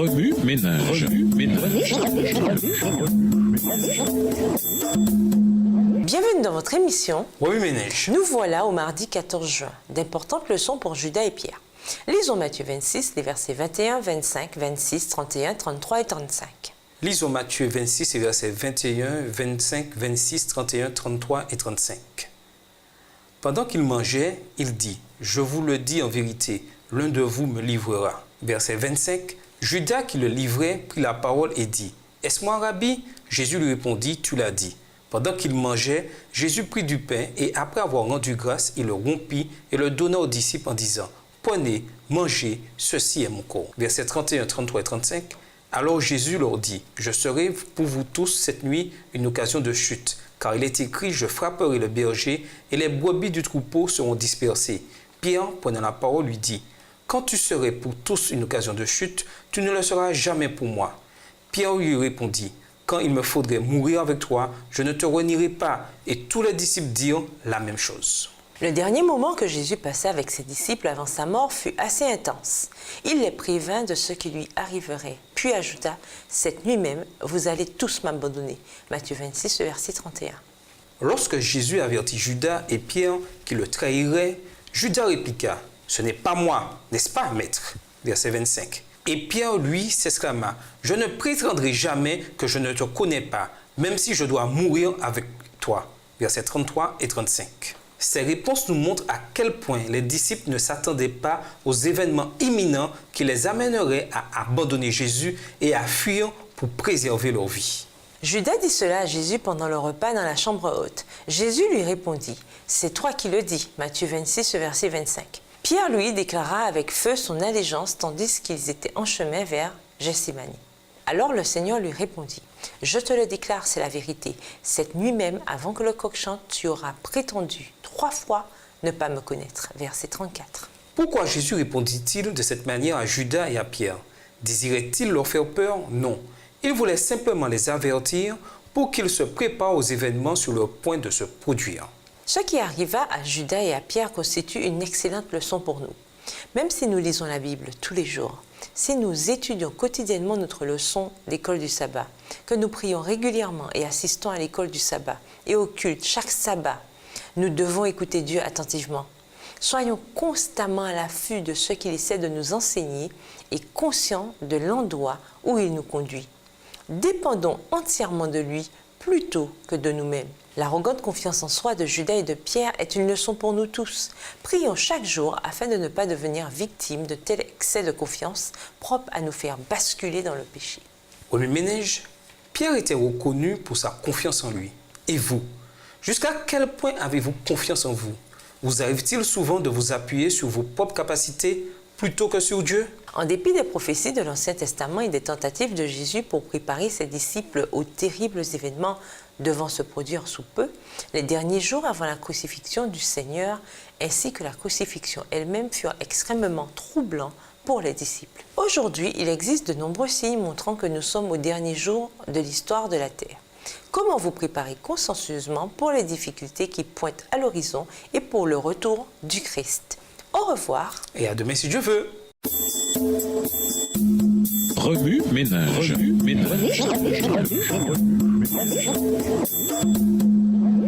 Remue ménage. Bienvenue dans votre émission Remue ménage. Nous voilà au mardi 14 juin. D'importantes leçons pour Judas et Pierre. Lisons Matthieu 26, les versets 21, 25, 26, 31, 33 et 35. Lisons Matthieu 26 et versets 21, 25, 26, 31, 33 et 35. Pendant qu'il mangeait, il dit, « Je vous le dis en vérité, l'un de vous me livrera. » Verset 25. Judas qui le livrait prit la parole et dit, « Est-ce moi, Rabbi ?» Jésus lui répondit, « Tu l'as dit. » Pendant qu'il mangeait, Jésus prit du pain et après avoir rendu grâce, il le rompit et le donna aux disciples en disant, « Prenez, mangez, ceci est mon corps. » Versets 31, 33 et 35. Alors Jésus leur dit, « Je serai pour vous tous cette nuit une occasion de chute, car il est écrit, je frapperai le berger et les brebis du troupeau seront dispersées. » Pierre, prenant la parole, lui dit, « Quand tu serais pour tous une occasion de chute, tu ne le seras jamais pour moi. » Pierre lui répondit, « Quand il me faudrait mourir avec toi, je ne te renierai pas. » Et tous les disciples dirent la même chose. Le dernier moment que Jésus passa avec ses disciples avant sa mort fut assez intense. Il les prévint de ce qui lui arriverait, puis ajouta, « Cette nuit même, vous allez tous m'abandonner. » Matthieu 26, verset 31. Lorsque Jésus avertit Judas et Pierre qui le trahiraient, Judas répliqua, « Ce n'est pas moi, n'est-ce pas, maître ?» Verset 25. Et Pierre, lui, s'exclama, « Je ne prétendrai jamais que je ne te connais pas, même si je dois mourir avec toi. » Versets 33 et 35. Ces réponses nous montrent à quel point les disciples ne s'attendaient pas aux événements imminents qui les amèneraient à abandonner Jésus et à fuir pour préserver leur vie. Judas dit cela à Jésus pendant le repas dans la chambre haute. Jésus lui répondit, « C'est toi qui le dis. » Matthieu 26, verset 25. Pierre, lui, déclara avec feu son allégeance tandis qu'ils étaient en chemin vers Gethsémani. Alors le Seigneur lui répondit, « Je te le déclare, c'est la vérité. Cette nuit même, avant que le coq chante, tu auras prétendu 3 fois ne pas me connaître. » Verset 34. Pourquoi Jésus répondit-il de cette manière à Judas et à Pierre? Désirait-il leur faire peur? Non. Il voulait simplement les avertir pour qu'ils se préparent aux événements sur le point de se produire. Ce qui arriva à Judas et à Pierre constitue une excellente leçon pour nous. Même si nous lisons la Bible tous les jours, si nous étudions quotidiennement notre leçon d'école du sabbat, que nous prions régulièrement et assistons à l'école du sabbat et au culte chaque sabbat, nous devons écouter Dieu attentivement. Soyons constamment à l'affût de ce qu'il essaie de nous enseigner et conscients de l'endroit où il nous conduit. Dépendons entièrement de lui plutôt que de nous-mêmes. L'arrogante confiance en soi de Judas et de Pierre est une leçon pour nous tous. Prions chaque jour afin de ne pas devenir victimes de tel excès de confiance propre à nous faire basculer dans le péché. Remue ménage, Pierre était reconnu pour sa confiance en lui. Et vous? Jusqu'à quel point avez-vous confiance en vous? Vous arrive-t-il souvent de vous appuyer sur vos propres capacités plutôt que sur Dieu? En dépit des prophéties de l'Ancien Testament et des tentatives de Jésus pour préparer ses disciples aux terribles événements devant se produire sous peu, les derniers jours avant la crucifixion du Seigneur ainsi que la crucifixion elle-même furent extrêmement troublants pour les disciples. Aujourd'hui, il existe de nombreux signes montrant que nous sommes aux derniers jours de l'histoire de la Terre. Comment vous préparer consciencieusement pour les difficultés qui pointent à l'horizon et pour le retour du Christ? Au revoir. Et à demain si Dieu veut. Remue ménage.